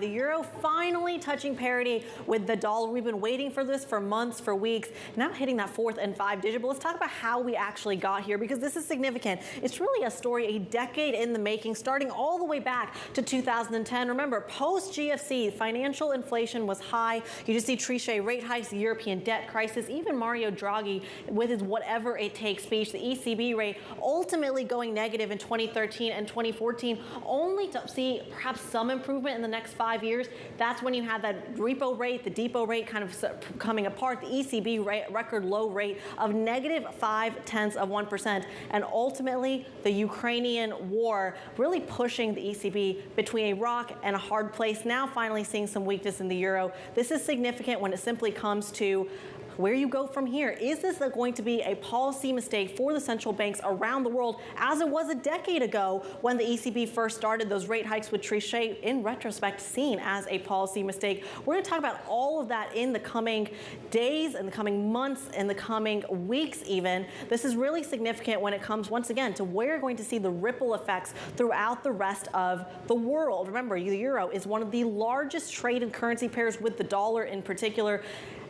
The euro finally touching parity with the dollar. We've been waiting for this for months, for weeks, now hitting that 4th and 5 digit. But let's talk about how we actually got here, because this is significant. It's really a story a decade in the making, starting all the way back to 2010. Remember, post GFC, financial inflation was high. You just see Trichet rate hikes, the European debt crisis, even Mario Draghi with his whatever it takes speech, the ECB rate ultimately going negative in 2013 and 2014, only to see perhaps some improvement in the next 5 years. That's when you have that repo rate, the depot rate kind of coming apart, the ECB rate, record low rate of negative 0.5%. And ultimately, the Ukrainian war really pushing the ECB between a rock and a hard place. Now finally seeing some weakness in the euro. This is significant when it simply comes to where you go from here. Is this going to be a policy mistake for the central banks around the world, as it was a decade ago when the ECB first started those rate hikes with Trichet, in retrospect, seen as a policy mistake? We're going to talk about all of that in the coming days, in the coming months, in the coming weeks even. This is really significant when it comes, once again, to where you're going to see the ripple effects throughout the rest of the world. Remember, the euro is one of the largest trade and currency pairs with the dollar in particular.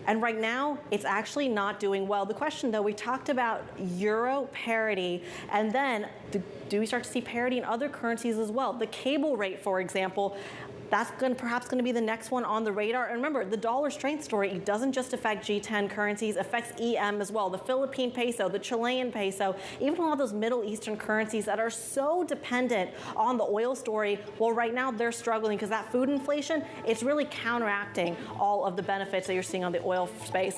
And right now, it's actually not doing well. The question, though, we talked about euro parity, and then do we start to see parity in other currencies as well? The cable rate, for example, that's perhaps going to be the next one on the radar. And remember, the dollar strength story, it doesn't just affect G10 currencies, it affects EM as well. The Philippine peso, the Chilean peso, even all those Middle Eastern currencies that are so dependent on the oil story. Well, right now they're struggling because that food inflation, it's really counteracting all of the benefits that you're seeing on the oil space.